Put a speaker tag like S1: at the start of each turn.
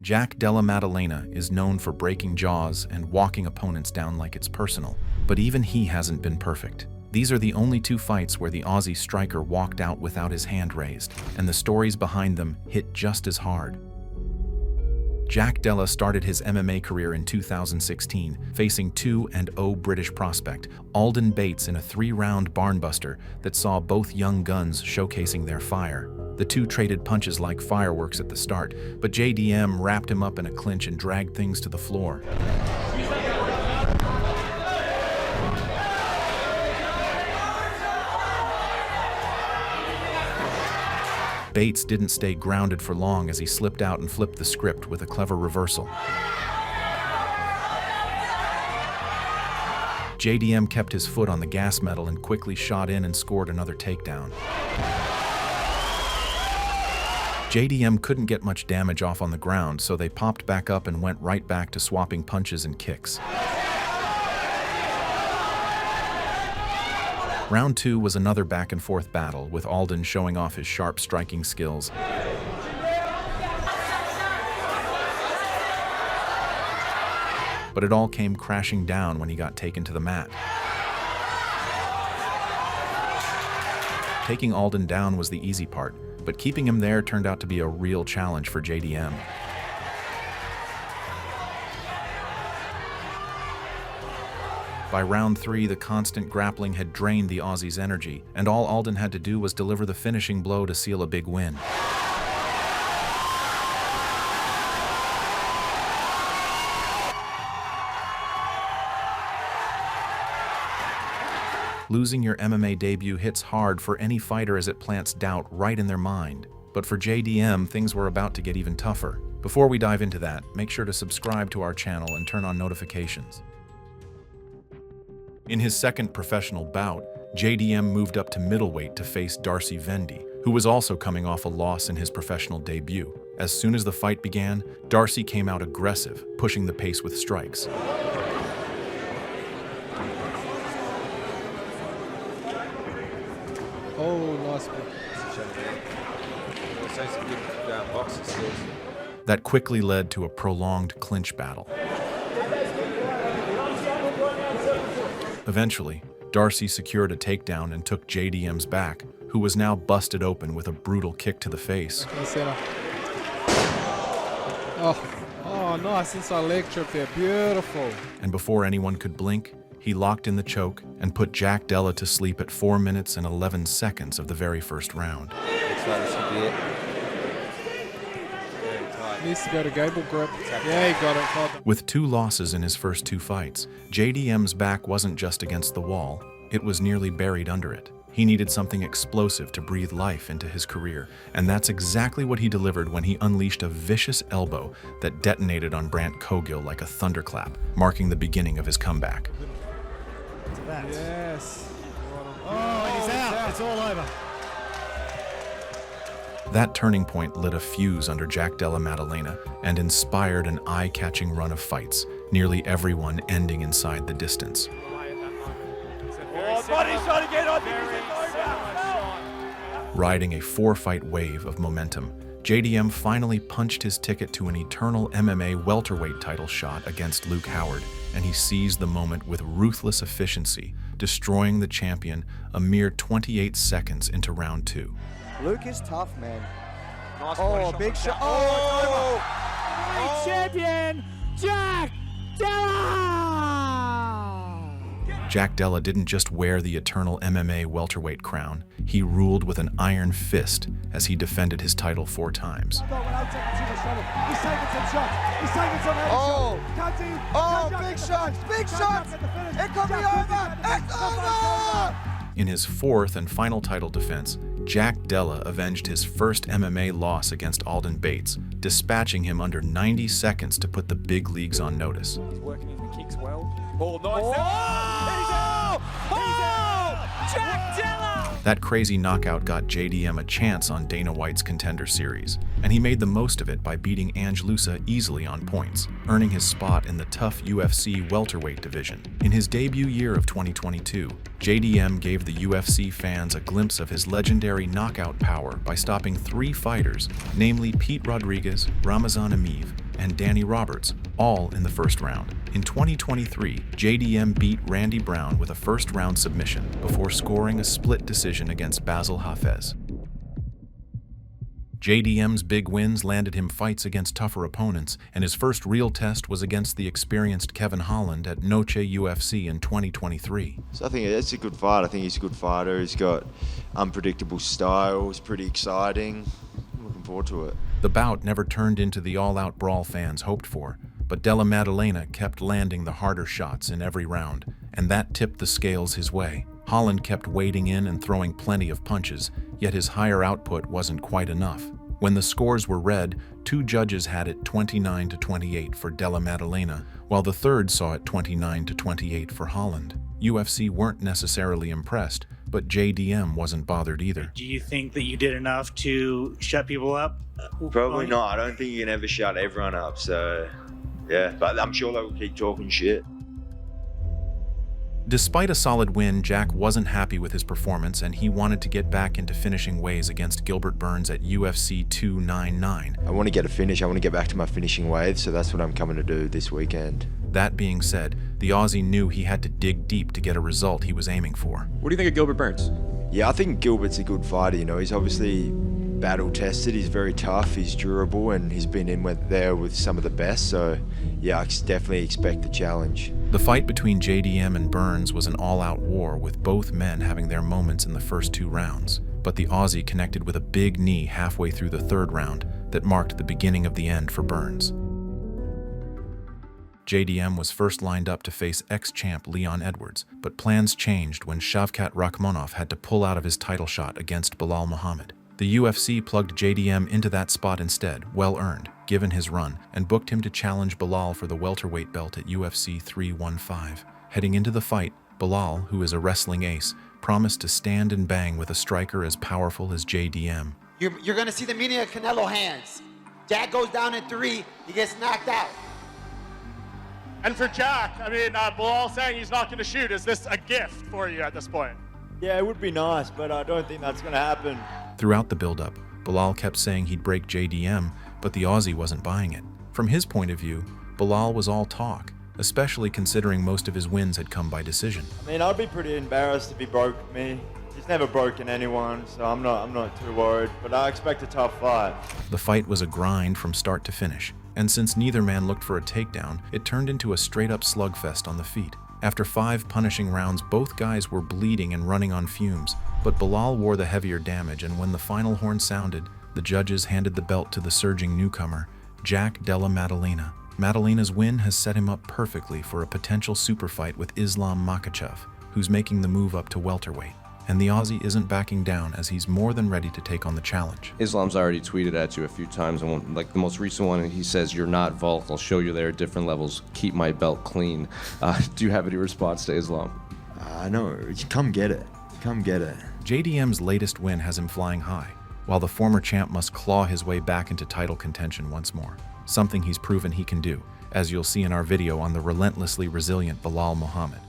S1: Della Maddalena is known for breaking jaws and walking opponents down like it's personal, but even he hasn't been perfect. These are the only two fights where the Aussie striker walked out without his hand raised, and the stories behind them hit just as hard. Della started his MMA career in 2016, facing 2-0 British prospect Alden Bates in a 3-round barnbuster that saw both young guns showcasing their fire. The two traded punches like fireworks at the start, but JDM wrapped him up in a clinch and dragged things to the floor. Bates didn't stay grounded for long as he slipped out and flipped the script with a clever reversal. JDM kept his foot on the gas pedal and quickly shot in and scored another takedown. JDM couldn't get much damage off on the ground, so they popped back up and went right back to swapping punches and kicks. Round 2 was another back-and-forth battle, with Alden showing off his sharp striking skills. But it all came crashing down when he got taken to the mat. Taking Alden down was the easy part, but keeping him there turned out to be a real challenge for JDM. By round 3, the constant grappling had drained the Aussie's energy, and all Alden had to do was deliver the finishing blow to seal a big win. Losing your MMA debut hits hard for any fighter as it plants doubt right in their mind. But for JDM, things were about to get even tougher. Before we dive into that, make sure to subscribe to our channel and turn on notifications. In his second professional bout, JDM moved up to middleweight to face Darcy Vendy, who was also coming off a loss in his professional debut. As soon as the fight began, Darcy came out aggressive, pushing the pace with strikes.
S2: Oh, nice one.
S1: That quickly led to a prolonged clinch battle. Eventually, Darcy secured a takedown and took JDM's back, who was now busted open with a brutal kick to the face.
S2: Oh, nice inside leg trip there. Beautiful.
S1: And before anyone could blink, he locked in the choke and put Della to sleep at 4 minutes and 11 seconds of the very first round.
S2: Needs to go to Gable grip. Yeah, he got it.
S1: With 2 losses in his first 2 fights, JDM's back wasn't just against the wall, it was nearly buried under it. He needed something explosive to breathe life into his career, and that's exactly what he delivered when he unleashed a vicious elbow that detonated on Brant Cogill like a thunderclap, marking the beginning of his comeback.
S2: Yes.
S3: Oh, he's out. It's all over.
S1: That turning point lit a fuse under Della Maddalena and inspired an eye-catching run of fights, nearly everyone ending inside the distance. Riding a 4-fight wave of momentum, JDM finally punched his ticket to an eternal MMA welterweight title shot against Luke Howard, and he seized the moment with ruthless efficiency, destroying the champion a mere 28 seconds into round 2.
S4: Luke is tough, man.
S3: Nice
S4: Big shot. Oh!
S3: Champion,
S1: Della didn't just wear the eternal MMA welterweight crown, he ruled with an iron fist as he defended his title 4 times.
S4: Big shots! Big shots! It could be over! It's over!
S1: In his 4th and final title defense, Della avenged his first MMA loss against Alden Bates, dispatching him under 90 seconds to put the big leagues on notice.
S3: He's working in the kicks well. Oh, nice. Della!
S1: That crazy knockout got JDM a chance on Dana White's Contender Series, and he made the most of it by beating Lusa easily on points, earning his spot in the tough UFC welterweight division. In his debut year of 2022, JDM gave the UFC fans a glimpse of his legendary knockout power by stopping 3 fighters, namely Pete Rodriguez, Ramazan Emeev, and Danny Roberts, all in the first round. In 2023, JDM beat Randy Brown with a first-round submission before scoring a split decision against Basil Hafez. JDM's big wins landed him fights against tougher opponents, and his first real test was against the experienced Kevin Holland at Noche UFC in 2023.
S5: So I think it's a good fight. I think he's a good fighter. He's got unpredictable style. It's pretty exciting. I'm looking forward to it.
S1: The bout never turned into the all-out brawl fans hoped for, but Della Maddalena kept landing the harder shots in every round, and that tipped the scales his way. Holland kept wading in and throwing plenty of punches, yet his higher output wasn't quite enough. When the scores were read, two judges had it 29-28 for Della Maddalena, while the third saw it 29-28 for Holland. UFC weren't necessarily impressed, but JDM wasn't bothered either.
S6: Do you think that you did enough to shut people up?
S5: Probably not. I don't think you can ever shut everyone up. So, yeah, but I'm sure they'll keep talking shit.
S1: Despite a solid win, Jack wasn't happy with his performance, and he wanted to get back into finishing ways against Gilbert Burns at UFC 299.
S5: I want to get a finish. I want to get back to my finishing ways, so that's what I'm coming to do this weekend.
S1: That being said, the Aussie knew he had to dig deep to get a result he was aiming for.
S3: What do you think of Gilbert Burns?
S5: Yeah, I think Gilbert's a good fighter. You know, he's obviously battle-tested. He's very tough. He's durable, and he's been in there with some of the best. So, yeah, I definitely expect the challenge.
S1: The fight between JDM and Burns was an all-out war, with both men having their moments in the first two rounds. But the Aussie connected with a big knee halfway through the third round that marked the beginning of the end for Burns. JDM was first lined up to face ex-champ Leon Edwards, but plans changed when Shavkat Rakhmonov had to pull out of his title shot against Belal Muhammad. The UFC plugged JDM into that spot instead, well earned, given his run, and booked him to challenge Belal for the welterweight belt at UFC 315. Heading into the fight, Belal, who is a wrestling ace, promised to stand and bang with a striker as powerful as JDM.
S4: You're going to see the meaning of Canelo hands. Jack goes down in 3, he gets knocked out.
S7: And for Jack, I mean, Belal saying he's not going to shoot, is this a gift for you at this point?
S5: Yeah, it would be nice, but I don't think that's going to happen.
S1: Throughout the build-up, Belal kept saying he'd break JDM, but the Aussie wasn't buying it. From his point of view, Belal was all talk, especially considering most of his wins had come by decision.
S5: I mean, I'd be pretty embarrassed if he broke me. He's never broken anyone, so I'm not too worried, but I expect a tough fight.
S1: The fight was a grind from start to finish, and since neither man looked for a takedown, it turned into a straight-up slugfest on the feet. After 5 punishing rounds, both guys were bleeding and running on fumes, but Belal wore the heavier damage, and when the final horn sounded, the judges handed the belt to the surging newcomer, Jack Della Maddalena. Maddalena's win has set him up perfectly for a potential super fight with Islam Makhachev, who's making the move up to welterweight. And the Aussie isn't backing down, as he's more than ready to take on the challenge.
S8: Islam's already tweeted at you a few times, and like the most recent one, he says, "You're not Volk. I'll show you there at different levels. Keep my belt clean." Do you have any response to Islam?
S5: No, come get it. Come get it.
S1: JDM's latest win has him flying high, while the former champ must claw his way back into title contention once more, something he's proven he can do, as you'll see in our video on the relentlessly resilient Belal Muhammad.